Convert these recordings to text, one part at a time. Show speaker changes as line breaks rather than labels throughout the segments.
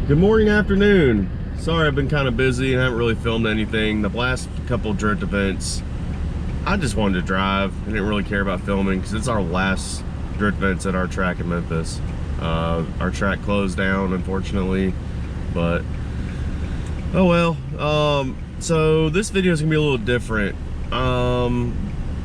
Good morning, afternoon. Sorry, I've been kind of busy and haven't really filmed anything. The last couple drift events, I just wanted to drive. I didn't really care about filming because it's our last drift events at our track in Memphis. Our track closed down, unfortunately, but oh well. So this video is gonna be a little different.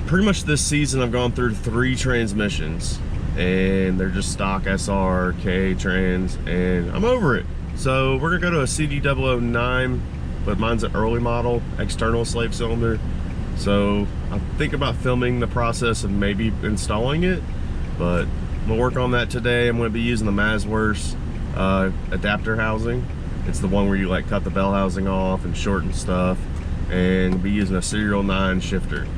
Pretty much this season I've gone through 3 transmissions, and they're just stock SR, K trans, and I'm over it. So we're gonna go to a cd009, but mine's an early model, external slave cylinder. So I think about filming the process of maybe installing it, but we'll work on that today. I'm gonna be using the Mazworx adapter housing. It's the one where you like cut the bell housing off and shorten stuff, and we'll be using a cd009 shifter.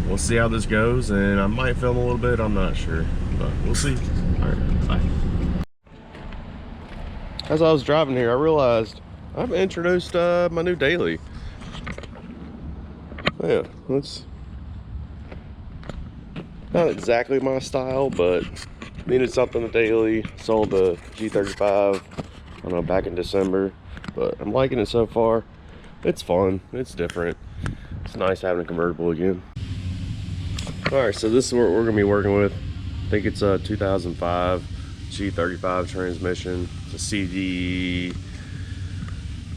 We'll see how this goes, and I might film a little bit, I'm not sure, but we'll see. All right, bye. As I was driving here, I realized I've introduced my new daily. Yeah, that's not exactly my style, but needed something to daily. Sold the G35, I don't know, back in December, but I'm liking it so far. It's fun, it's different. It's nice having a convertible again. All right, so this is what we're gonna be working with. I think it's a 2005 G35 transmission. It's a CD,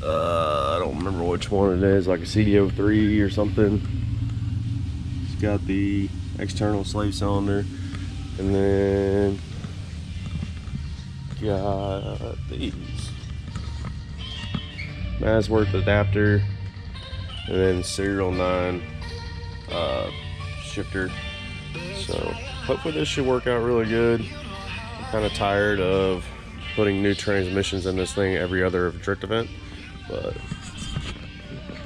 I don't remember which one it is, like a cd003 or something. It's got the external slave cylinder, and then got these Mazworx adapter, and then cd009 shifter. So hopefully this should work out really good. I'm kind of tired of putting new transmissions in this thing every other drift event, but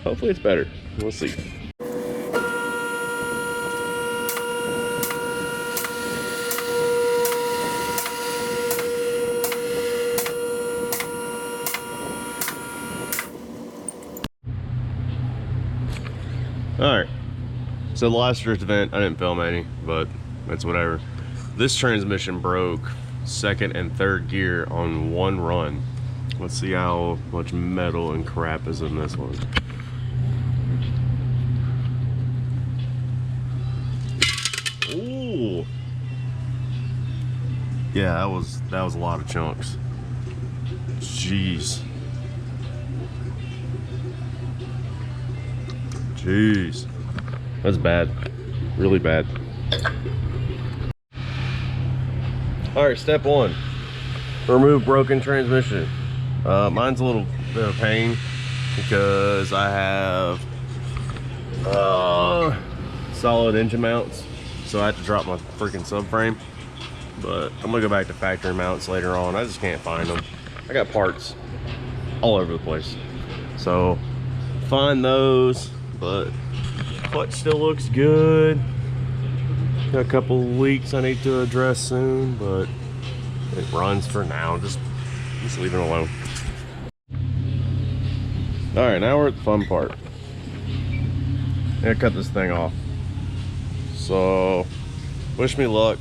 hopefully it's better. We'll see. Alright, so the last drift event, I didn't film any, but that's whatever. This transmission broke second and third gear on one run. Let's see how much metal and crap is in this one. Ooh. Yeah, that was a lot of chunks. Jeez. Jeez, that's bad, really bad. All right, step 1, remove broken transmission. Mine's a little bit of pain because I have solid engine mounts, so I had to drop my freaking subframe. But I'm gonna go back to factory mounts later on. I just can't find them. I got parts all over the place, so find those. But clutch still looks good. Got a couple of leaks I need to address soon, but it runs for now. Just leave it alone. All right, now we're at the fun part. I'm gonna cut this thing off. So wish me luck.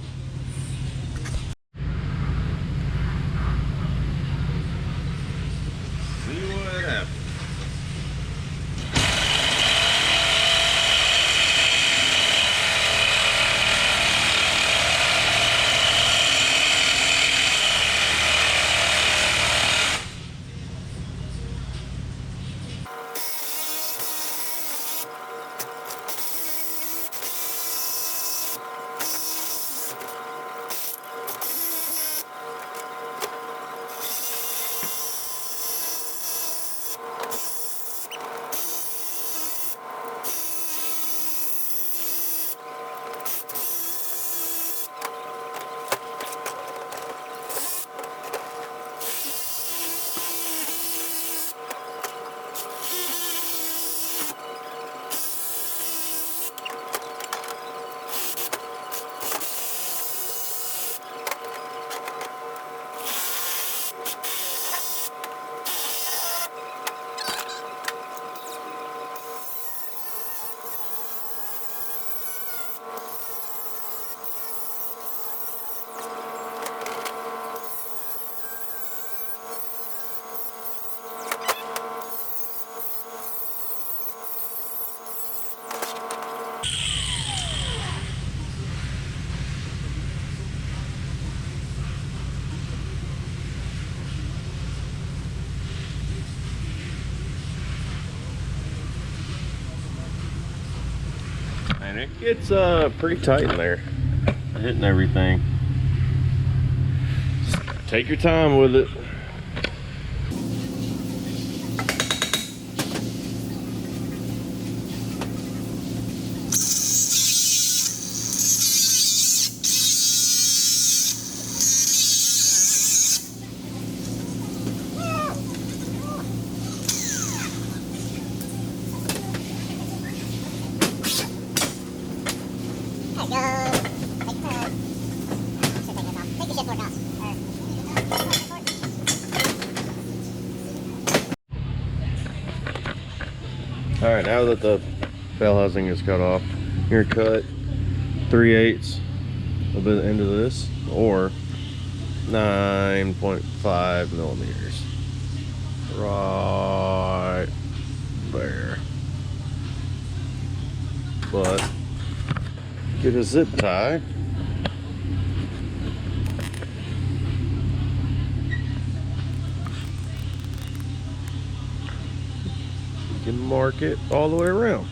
It gets pretty tight in there, hitting everything. Just take your time with it. All right, now that the bell housing is cut off, you're cut 3/8 of the end of this, or 9.5 millimeters, right there. But get a zip tie. You can mark it all the way around.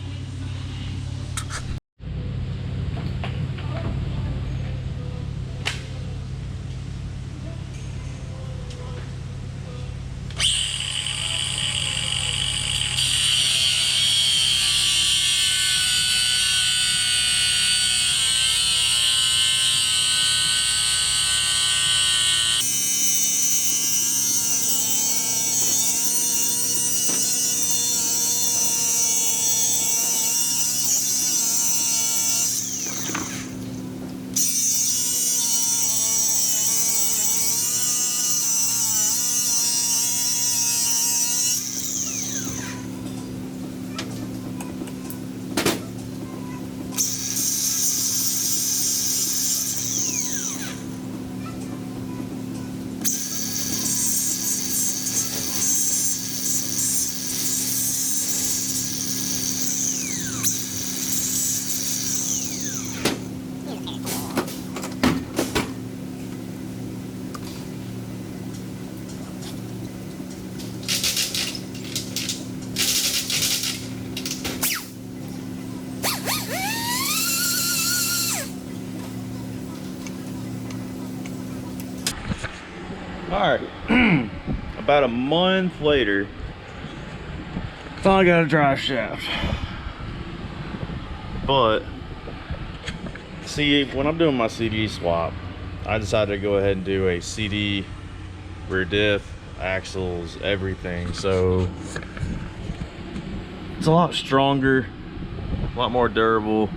All right, about a month later, finally got a drive shaft. But see, when I'm doing my CD swap, I decided to go ahead and do a CD rear diff, axles, everything. So it's a lot stronger, a lot more durable.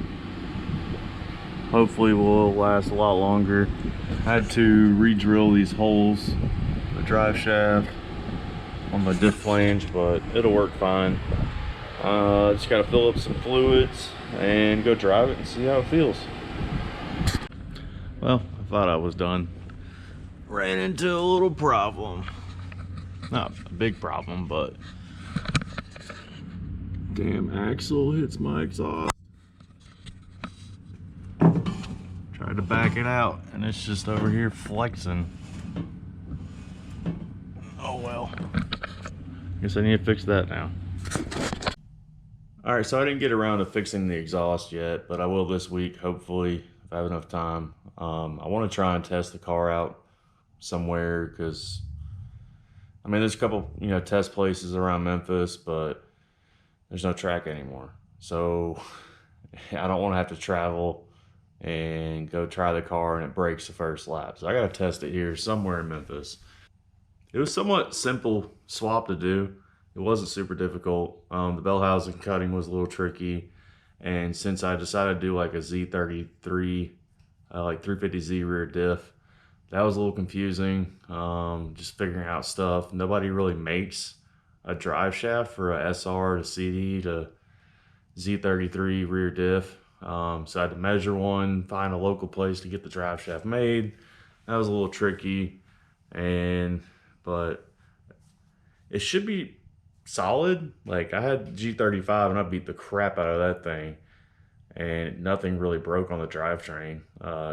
Hopefully will last a lot longer. I had to re-drill these holes, the drive shaft on the diff flange, but it'll work fine. Just gotta fill up some fluids and go drive it and see how it feels. Well, I thought I was done. Ran into a little problem. Not a big problem, but damn axle hits my exhaust. Tried to back it out and it's just over here flexing. Oh well. Guess I need to fix that now. Alright, so I didn't get around to fixing the exhaust yet, but I will this week, hopefully, if I have enough time. I want to try and test the car out somewhere, because I mean there's a couple test places around Memphis, but there's no track anymore. So I don't want to have to travel and go try the car and it breaks the first lap. So I gotta test it here somewhere in Memphis. It was somewhat simple swap to do. It wasn't super difficult. The bell housing cutting was a little tricky, and since I decided to do like a Z33 like 350Z rear diff, that was a little confusing. Just figuring out stuff. Nobody really makes a drive shaft for a SR to CD to Z33 rear diff. So I had to measure one, find a local place to get the drive shaft made. That was a little tricky, but it should be solid. Like, I had G35 and I beat the crap out of that thing, and nothing really broke on the drivetrain,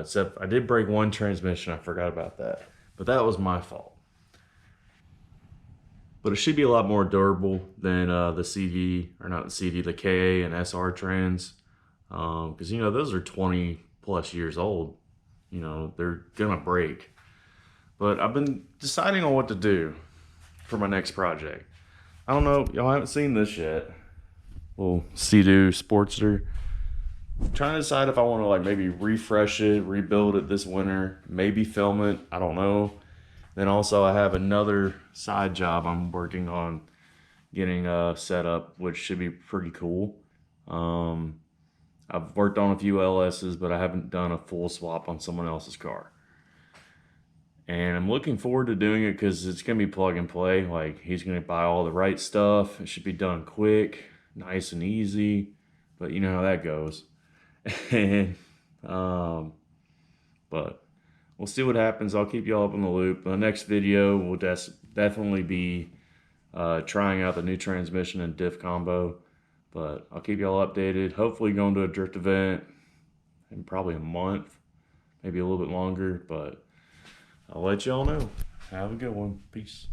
except I did break one transmission. I forgot about that, but that was my fault. But it should be a lot more durable than the CD, or not the CD, the KA and SR trans.
because you know those are 20 plus years old. You know, they're gonna break. But I've been deciding on what to do for my next project. I don't know, y'all haven't seen this yet. Little Sea-Doo Sportster. I'm trying to decide if I want to like maybe refresh it, rebuild it this winter, maybe film it. I don't know. Then also I have another side job I'm working on getting set up, which should be pretty cool. I've worked on a few LS's, but I haven't done a full swap on someone else's car. And I'm looking forward to doing it because it's going to be plug and play. Like, he's going to buy all the right stuff. It should be done quick, nice and easy. But you know how that goes. And, but we'll see what happens. I'll keep y'all up in the loop. The next video will definitely be trying out the new transmission and diff combo. But I'll keep y'all updated. Hopefully going to a drift event in probably a month. Maybe a little bit longer, but I'll let y'all know. Have a good one. Peace.